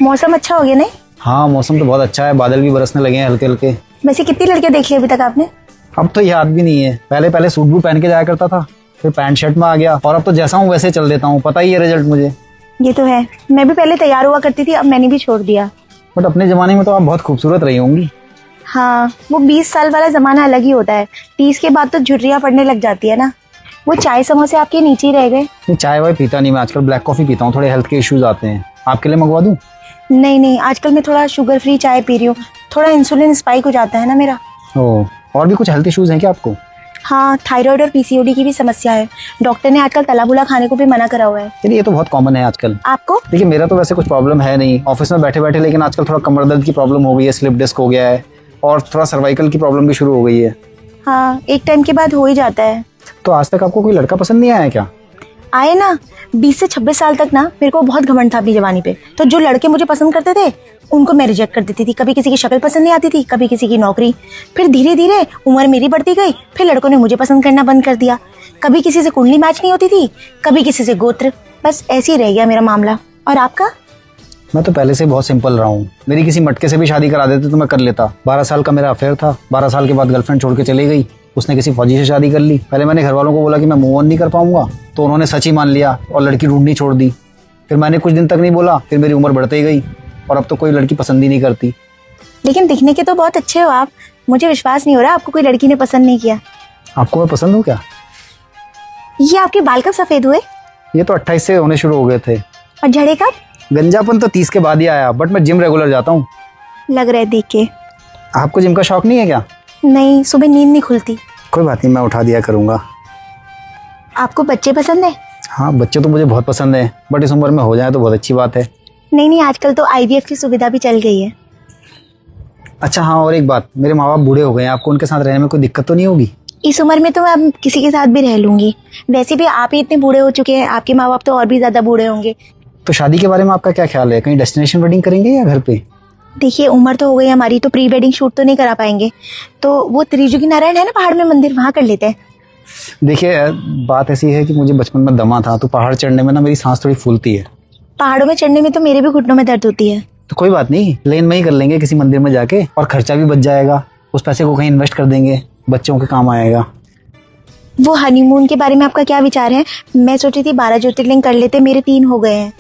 मौसम अच्छा हो गया नहीं? हाँ मौसम तो बहुत अच्छा है, बादल भी बरसने लगे हैं हल्के हल्के। वैसे कितनी लड़कियां देखी अभी तक आपने? अब तो याद भी नहीं है, पहले पहले सूट बूट पहन के जाया करता था, फिर पैंट शर्ट में आ गया, और अब तो जैसा हूँ वैसे चल देता हूँ, पता ही है रिजल्ट मुझे। ये तो है, मैं भी पहले तैयार हुआ करती थी, अब मैंने भी छोड़ दिया। बट अपने जमाने में तो आप बहुत खूबसूरत रही होंगी। हाँ, वो 20 साल वाला जमाना अलग ही होता है। 30 के बाद तो झुर्रियाँ पड़ने लग जाती है ना। वो चाय समोसे आपके नीचे ही रह गए। नहीं चाय वाय पीता नहीं मैं, आजकल ब्लैक कॉफी पीता हूँ, थोड़े हेल्थ के इश्यूज आते हैं। आपके लिए मंगवा दूँ? नहीं नहीं, आजकल मैं थोड़ा शुगर फ्री चाय पी रही हूँ, थोड़ा इंसुलिन स्पाइक हो जाता है ना मेरा। ओह, और भी कुछ हेल्थ इश्यूज हैं क्या आपको? हाँ, थायराइड और पीसीओडी की भी समस्या है। डॉक्टर ने आजकल तला भुना खाने को भी मना करा हुआ है। ये तो बहुत कॉमन है आजकल। आपको? देखिए मेरा तो वैसे कुछ प्रॉब्लम है नहीं ऑफिस में बैठे बैठे, लेकिन आजकल थोड़ा कमर दर्द की प्रॉब्लम हो गई है, स्लिप डिस्क हो गया है, और थोड़ा सर्वाइकल की प्रॉब्लम भी शुरू हो गई है। हाँ, एक टाइम के बाद हो ही जाता है। तो आज तक आपको कोई लड़का पसंद नहीं आया क्या? आए ना, 20 से 26 साल तक ना मेरे को बहुत घमंड था अपनी जवानी पे। तो जो लड़के मुझे पसंद करते थे उनको मैं रिजेक्ट कर देती थी। कभी किसी की शक्ल पसंद नहीं आती थी, कभी किसी की नौकरी। फिर धीरे धीरे उम्र मेरी बढ़ती गई, फिर लड़कों ने मुझे पसंद करना बंद कर दिया। कभी किसी से कुंडली मैच नहीं होती थी, कभी किसी से गोत्र। बस ऐसे ही रह गया मेरा मामला। और आपका? मैं तो पहले से बहुत सिंपल रहा हूँ, मेरी किसी मटके से भी शादी करा देते तो मैं कर लेता। 12 साल का मेरा अफेयर था, 12 साल के बाद गर्लफ्रेंड छोड़ के चली गई, उसने किसी फौजी से शादी कर ली। पहले मैंने घर वालों को बोला कि मैं मूव ऑन नहीं कर पाऊंगा, तो उन्होंने सच ही मान लिया और लड़की ढूंढनी छोड़ दी। फिर मैंने कुछ दिन तक नहीं बोला, फिर मेरी उम्र बढ़ते ही गई और अब तो कोई लड़की पसंद ही नहीं करती। लेकिन दिखने के तो बहुत अच्छे हो आप। मुझे विश्वास नहीं हो रहा आपको कोई लड़की ने पसंद नहीं किया। आपको मैं पसंद हूँ क्या? ये आपके बाल कब सफेद हुए? ये तो 28 से होने शुरू हो गए थे। और झड़े कब? गंजापन तो 30 के बाद ही आया, बट मैं जिम रेगुलर जाता हूँ। लग रहा है देख के। आपको जिम का शौक नहीं है क्या? नहीं, सुबह नींद नहीं खुलती। कोई बात नहीं, मैं उठा दिया करूँगा। आपको बच्चे पसंद है? हाँ बच्चे तो मुझे बहुत पसंद है, बट इस उम्र में हो जाए तो बहुत अच्छी बात है। नहीं नहीं, आजकल तो आईवीएफ की सुविधा भी चल गई है। अच्छा हाँ, और एक बात, मेरे माँ बाप बूढ़े हो गए हैं, आपको उनके साथ रहने में कोई दिक्कत तो नहीं होगी? इस उम्र में तो मैं अब किसी के साथ भी रह लूंगी। वैसे भी आप ही इतने बूढ़े हो चुके हैं, आपके माँ बाप तो और भी ज्यादा बूढ़े होंगे। तो शादी के बारे में आपका क्या ख्याल है? कहीं डेस्टिनेशन वेडिंग करेंगे या घर पे? देखिए, उम्र तो हो गई हमारी, तो प्री वेडिंग शूट तो नहीं करा पाएंगे। तो वो त्रिजुगी नारायण है ना पहाड़ में मंदिर, वहां कर लेते हैं। देखिए बात ऐसी है कि मुझे बचपन में दमा था, तो पहाड़ चढ़ने में ना मेरी सांस थोड़ी फूलती है। पहाड़ों में चढ़ने में तो मेरे भी घुटनों में दर्द होती है। तो कोई बात नहीं, लेन में ही कर लेंगे किसी मंदिर में जाके, और खर्चा भी बच जाएगा। उस पैसे को कहीं इन्वेस्ट कर देंगे, बच्चों के काम आएगा। वो हनीमून के बारे में आपका क्या विचार है? मैं सोची थी 12 ज्योतिर्लिंग कर लेते, मेरे 3 हो गए हैं।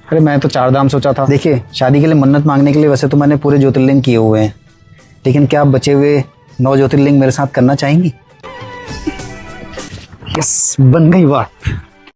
अरे मैं तो 4 धाम सोचा था। देखिए शादी के लिए मन्नत मांगने के लिए वैसे तो मैंने पूरे ज्योतिर्लिंग किए हुए हैं, लेकिन क्या आप बचे हुए 9 ज्योतिर्लिंग मेरे साथ करना चाहेंगी? यस, बन गई बात।